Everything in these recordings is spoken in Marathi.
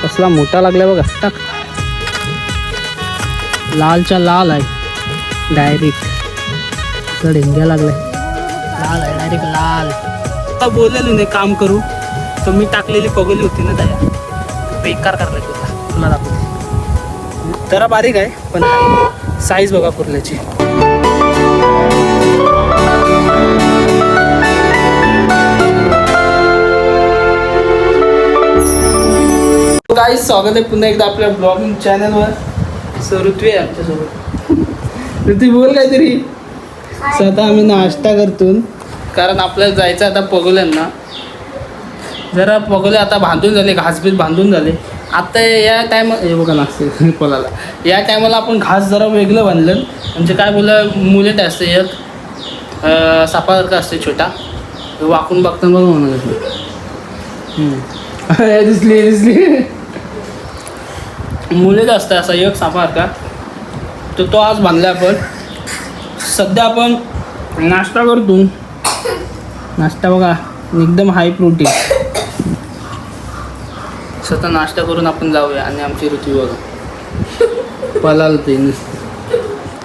कसला मोठा लागलाय बघा. टाक. लालच्या लाल आहे डायरेक्ट. डेंग्या लागलाय. लाल आहे डायरेक्ट लाल. बोललेलो नाही काम करू तर मी टाकलेली पगोली होती ना त्या बेकार करलाय तुला दाखवतो. जरा बारीक आहे पण साईज बघा कुर्ल्याची. काही स्वागत आहे पुन्हा एकदा आपल्या ब्लॉगिंग चॅनलवर. सो ऋत्वी आहे आमच्यासोबत. ऋत्वी बोल काहीतरी. स्वतः आम्ही नाश्ता करतो कारण आपल्याला जायचं आता पगोल्यांना. जरा पगोले आता बांधून झाले, घासबीस बांधून झाले. आता या टायमा हे बघा नाचते पलाला. या टायमाला आपण घास जरा वेगळं बांधलं म्हणजे काय बोला मुलेट असते एक सापासारखा असते छोटा वाकून बघताना बघा म्हणून दिसली मुलेट असतं असा एक सापासारखा. तर तो आज बांधला आपण. सध्या आपण नाश्ता करतो. नाश्ता बघा एकदम हाय प्रोटीन. स्वतः नाश्ता करून आपण जाऊया आणि आमची ऋतू बघा पलाल ते.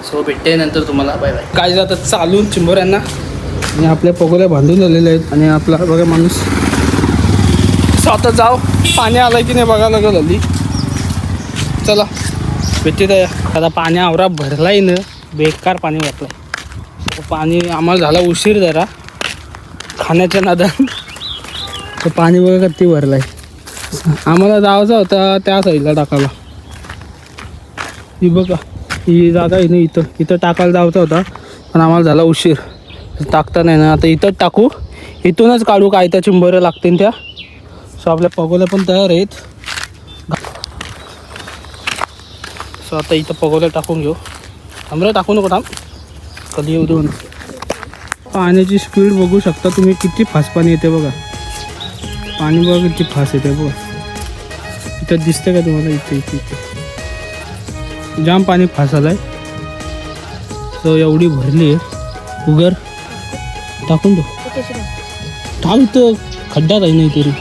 सो भेटते नंतर तुम्हाला. Bye bye. काय जातात चालून चिंबोऱ्यांना आणि आपल्या पगोल्या बांधून झालेल्या आहेत. आणि आपला बघा माणूस स्वतः जाऊ पाणी आलं की नाही बघायला लागलं हल्ली. चला भेटते त्या. आता पाणी आवरा भरलाय ना बेकार पाणी वाटलं. पाणी आम्हाला झाला उशीर जरा खाण्याच्या नादात. तर पाणी बघा किती भरलं आहे. आम्हाला जायचा होता त्या साईडला टाकायला. ही बघा ही जागा आहे ना इथं टाकायला जायचा होता पण आम्हाला झाला उशीर. टाकता नाही ना आता इथंच टाकू. इथूनच काढू काय त्या चिंबऱ्या लागतील त्या. सो आपल्या पगोल्या पण तयार आहेत. सो आता इथं पगोल्या टाकून घेऊ. थांबलं टाकू नको थांब कधी येऊ देऊ. पाण्याची स्पीड बघू शकता तुम्ही किती फास्ट पाणी येते बघा. पाणी बघा किती फास्ट येते बघा. इथं दिसतं का तुम्हाला. इथे जाम पाणी फास्ट आलं आहे. सो एवढी भरली आहे उगर टाकून दो. थांब इथं खड्ड्यात आहे नाही तरी.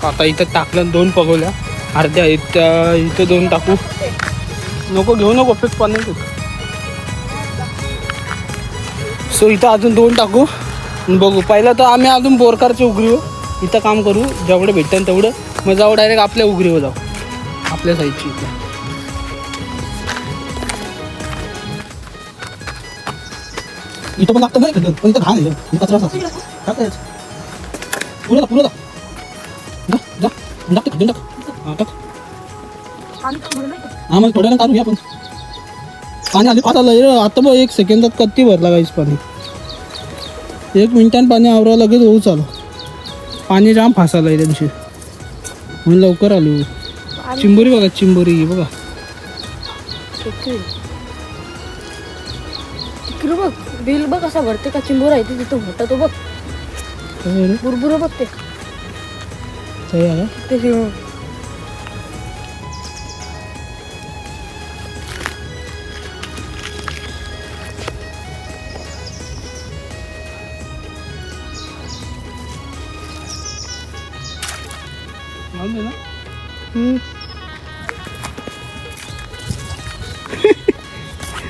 आता इथं टाकलं 2 पगोल्या अर्ध्या इथं 2 टाकू. नको घेऊ नको फेक पाणी. सो इथं अजून 2 टाकू बघू. पहिलं तर आम्ही अजून बोरकारच्या उघरीवर इथं काम करू जेवढं भेटतं तेवढं. मग जाऊ डायरेक्ट आपल्या उघरीवर जाऊ आपल्या साईडची. इथं पण लागतं नाही पण इथं घाण आहे कचरा टाकायचं. पुढं जा हा मग थोड्या काढूया आपण. पाणी आले पाच आलं आता बघ 1 सेकंदात कत्ती भरला गाईस पाणी. 1 मिनिटात पाणी आवरा लगेच होऊ चालू. पाणी जाम फासाला आहे त्यांची म्हणून लवकर आलो. चिंबोरी बघा चिंबोरी बघा. बघ बिल बघ असा भरते का चिंबोरा येते तिथं मोठा तो बघ बुरबुर बघ ते.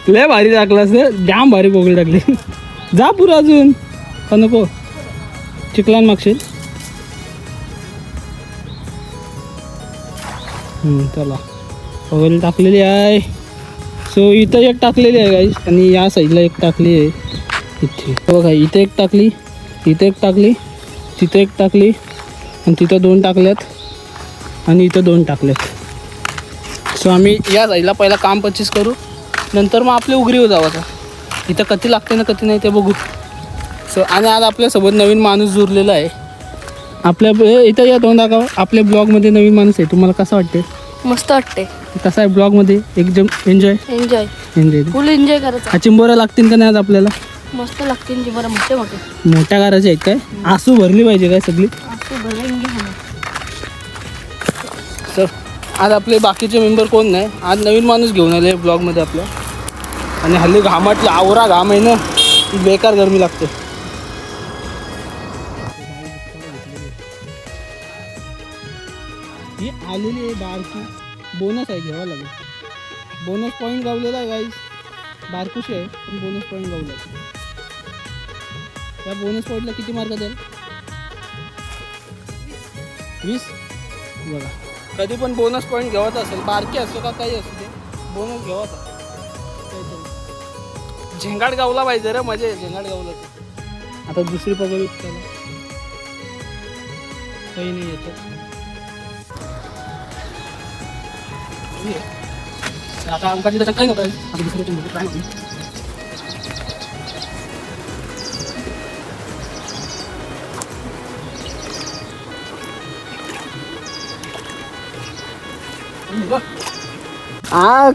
लय भारी टाकलास जाम भारी पोगळी टाकली. जा पुरा अजून का नको चिखलान मागशील. चला पोगळी टाकलेली आहे. सो इथं 1 टाकलेली आहे गाईस आणि या साईडला 1 टाकली आहे. इथे बघा इथे 1 टाकली, इथे 1 टाकली, तिथे 1 टाकली आणि तिथं 2 टाकल्यात आणि इथं 2 टाकल्यात. सो आम्ही या साईडला पहिला काम परचेस करू नंतर मग आपल्या उघरीवर जाऊ. आता इथं कधी लागते ना कधी नाही ते बघू. सो आणि आज आपल्यासोबत नवीन माणूस जुरलेला आहे. आपल्या इथं या तोंड दाखवा. आपल्या ब्लॉगमध्ये नवीन माणूस आहे. तुम्हाला कसं वाटते. मस्त वाटते. कसं आहे ब्लॉगमध्ये एकदम एन्जॉय फुल एन्जॉय करायचं. हा चिंबोऱ्या लागतील का नाही आज आपल्याला. मस्त लागतील चिंबोऱ्या मोठे मोठे मोठ्या घराचे आहेत काय. आसू भरली पाहिजे काय सगळी. आसू भरले सर आज आपले बाकीचे मेंबर कोण नाही. आज नवीन माणूस घेऊन आले ब्लॉगमध्ये आपल्या. आणि हल्ली घामातला आवरा घाम आहे ना, बेकार गरमी लागते. ही आलेली आहे बारकी, बोनस आहे, घ्यावा लागेल. बोनस पॉईंट गावलेला आहे गाईस. बारकुशी आहे पण बोनस पॉईंट गावला. या बोनस पॉईंटला किती मार्क द्याल? 20. बघा, कधी पण बोनस पॉईंट घ्यावाचा असेल, बारकी असो का काही असू दे, बोनस घ्यावाचा. झेंगाट गावला पाहिजे रे, मजा आहे झेंगाट गावला तर. आता दुसरी पगडी त्याला काही नाही येतं. आता आमका तिथं काही नव्हतं. आता दुसऱ्या काय नाही.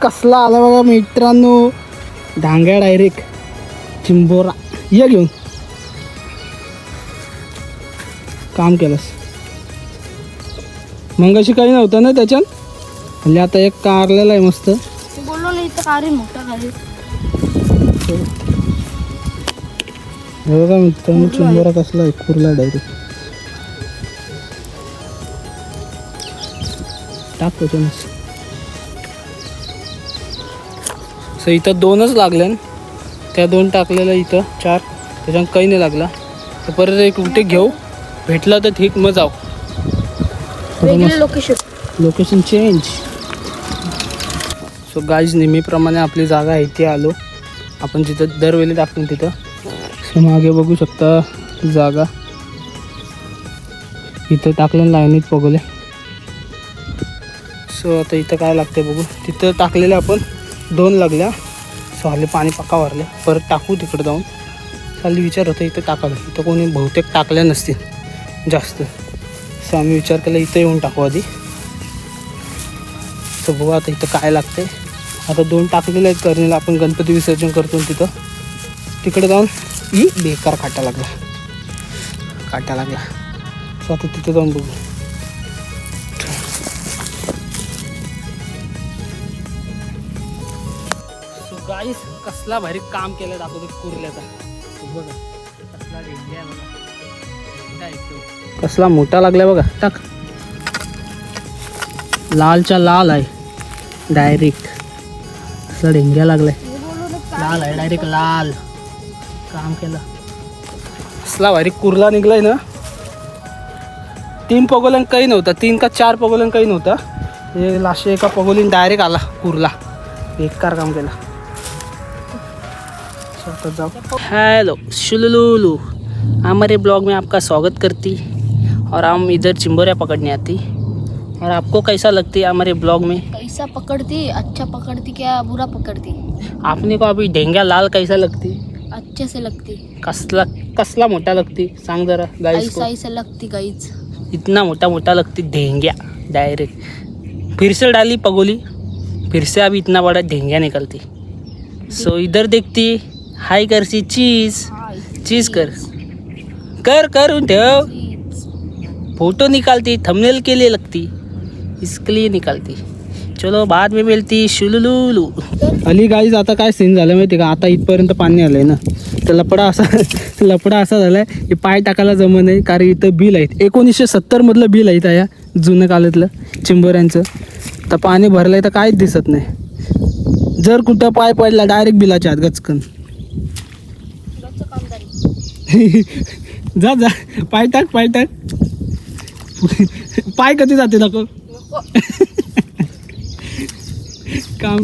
कसला आला बघा मित्रांनो, डांग्या डायरेक्ट चिंबोरा. ये घेऊन काम केलंस. मंगाशी काही नव्हतं ना त्याच्यात, म्हणजे आता एक कारलेला आहे मस्त. बोललो नाही तर कारी मोठा कारी. बघा मित्रांनो, चिंबोरा कसला आहे, कुरला डायरेक्ट. टाक त्याच्यानं. सो इथं 2च लागल्या, त्या 2 टाकलेल्या इथं 4, त्याच्यात काही नाही लागला. तर परत एक उलटे घेऊ, भेटला तर ठीक, मग जाऊ. Location change. सो गाईज, नेहमीप्रमाणे आपली जागा आहे ती आलो आपण, जिथं दरवेळी टाकतो तिथं. सो मागे बघू शकता जागा, इथं टाकलं लाईनीत पगोले. सो आता इथं काय लागते बघू. तिथं टाकलेलं आपण 2 लागल्या. सो हल्ली पाणी पक्का भरले, परत टाकू तिकडे जाऊन. खाली विचार होता इथं टाकायला, इथं कोणी बहुतेक टाकल्या नसतील जास्त. सो आम्ही विचार केला इथं येऊन टाकू आधी. सो बघू आता इथं काय लागते. आता 2 टाकलेले आहेत करणीला, आपण गणपती विसर्जन करतो तिथं. तिकडे जाऊन बेकार काटा लागला. सो आता तिथं जाऊन बघू. गाईस, कसला भारी काम केलं दाखवतो कुर्ल्याचा. बघा कसला ढेंग्या बघा, कसला मोठा लागलाय बघा. टाक, लालच्या लाल आहे डायरेक्ट. कसला ढेंग्या लागलाय, लाल आहे डायरेक्ट, लाल. काम केलं, कसला भारी कुर्ला निघलाय ना. 3 पगोल्यां काही नव्हता, 3 का 4 पगोल्यां काही नव्हता. हे लाशे एका पगोलीन डायरेक्ट आला कुर्ला. बेकार काम केलं. हेलो शुलुलुलु, हमारे ब्लॉग में आपका स्वागत करती. और हम इधर चिंबोरिया पकड़ने आती. और आपको कैसा लगती है हमारे ब्लॉग में? कैसा पकड़ती, अच्छा पकड़ती क्या बुरा पकड़ती? आपने को अभी ढेंगा लाल कैसा लगती? अच्छे से लगती. कसला मोठा लगती, सांग जरा गाइस को. ऐसा लगती गाइस, इतना मोटा लगती ढेंग्या डायरेक्ट. फिर से डाली पगोली, फिर से अभी इतना बड़ा ढेंग्या निकलती. सो इधर देखती, हाय करसी, चीज कर उठो. फोटो निकालती, थंबनेल के लिए लगती, इसके लिए निकालती. चलो बाद में मिलती. शुलुलुलु. अली गाईज, आता काय सीन झालं माहिती का. आता इथपर्यंत पाणी आलंय ना, तर लपडा असा झालाय की पाय टाकायला जमत नाही. कारण इथं बिल आहेत, 1970 मधलं बिल आहे या जुनं काळातलं चिंबोऱ्यांचं. तर पाणी भरलंय तर काहीच दिसत नाही. जर कुठं पाय पडला डायरेक्ट बिलाच्या आत गचकन. जा पाय टाक. पाय कधी जाते दाखव. काम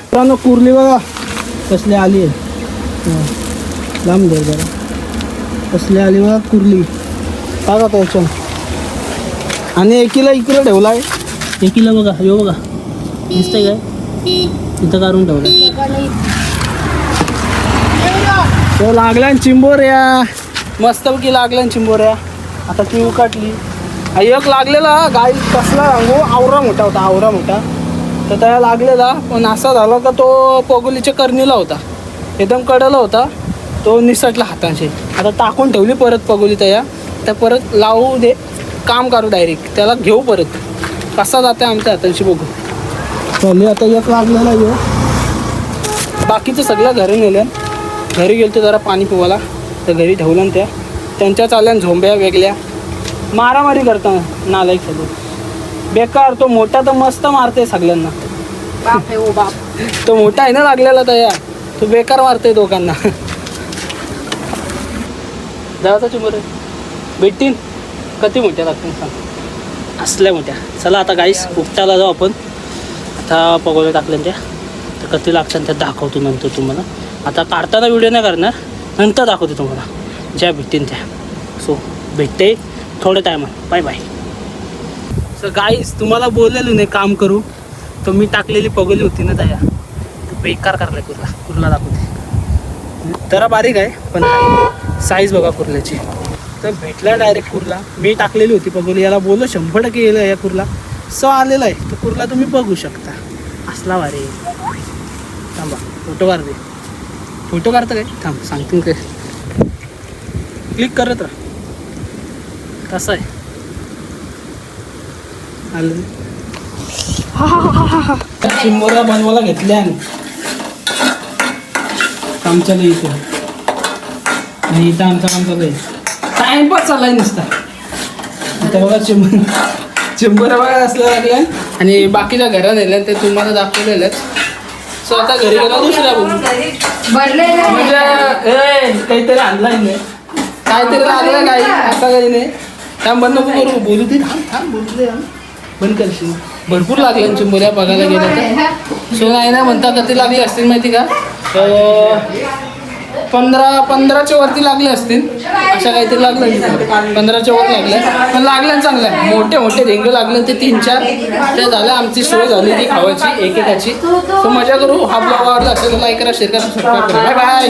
मित्रांनो, कुर्ली बघा कसली आली आहे. लांब दे जरा. कसली आली बघा कुर्ली काय आता याच्यात आणि एकीला इकडे ठेवला आहे एकीला बघा यो बघा दिसतंय काय इथं काढून ठेवलं तो लागला चिंबोऱ्या मस्तपैकी लागला चिंबोऱ्या आता ती उकाटली एक लागलेला गाय कसला सांगू आवरा मोठा होता आवरा मोठा तर त्याला लागलेला पण असा झाला का तो पगोलीच्या करणीला होता एकदम कडला होता तो निसटला हातांशी आता टाकून ठेवली परत पगोली त्या परत लावू दे काम करू डायरेक्ट त्याला घेऊ परत कसा जाते आमच्या हातांशी बघू चालू आता एक लागलेला येऊ बाकीचं सगळं घरी नेलं घरी गेलो तर जरा पाणी पिवायला तर घरी ठेवलं ना त्यांच्या चालल्या झोंब्या वेगळ्या मारामारी करताना नालायक सगळं बेकार तो मोठा तर मस्त मारते सगळ्यांना बाप आहे ओ बाप तो मोठा आहे ना लागलेला तया तो बेकार मारते दोघांना जायचा चिंबर भेटतील किती मोठ्या लागतील सांग असल्या मोठ्या चला आता गाईस उपटाला जाऊ आपण आता पगोले टाकल्या त्या तर किती लागतात त्या दाखवतो नंतर तुम्हाला आता काढताना व्हिडिओ नाही करणार नंतर दाखवते तुम्हाला ज्या भेटतील त्या सो भेटते थोड्या टायमात बाय बाय सर गाईस तुम्हाला बोललेलो नाही काम करू तर मी टाकलेली पगोली होती ना तया बेकार करलाय कुर्ला दाखवते जरा बारीक आहे पण साईज बघा कुर्ल्याची तर भेटला डायरेक्ट कुर्ला मी टाकलेली होती पगोली याला बोललो 100% येईल या कुर्ला सो आलेला आहे तो कुर्ला तुम्ही बघू शकता असला भारी थांबा फोटो काढ दे फोटो काढतं काय थांब सांगतील काय क्लिक करत राहा कसं आहे आलं चिंबोरा बनवायला घेतल्या काम चालू इथे आणि इथं आमचा काम चालू आहे टाइमपास चाललाय नुसता आता बघा चिंबोरा बघा असल्या लागल्या आणि बाकीच्या घरात नेल्या ते तुम्हाला दाखवलेलंच सो आता घरी गेला दुसऱ्या बघू म्हणजे काहीतरी आणलाय नाही काहीतरी लागलं काही असा काही नाही थांब बंद नको करू बोलू दे थांब बोलू दे बंद करशील भरपूर लागल्या चिंबोऱ्या बघायला गेलं तर सो नाही ना म्हणता कधी लागले असतील माहिती का 15च्या वरती लागले असतील अशा काहीतरी लागलं 15च्या वर लागल्या पण लागल्या चांगल्या मोठे मोठे रेंग लागले ते 3-4 ते झालं आमची सोय झाली ती खावायची एकेकाची सो मजा करू हा ब्लॉग आवडला असेल लाईक करा शेअर करा सबस्क्राईब करा बाय बाय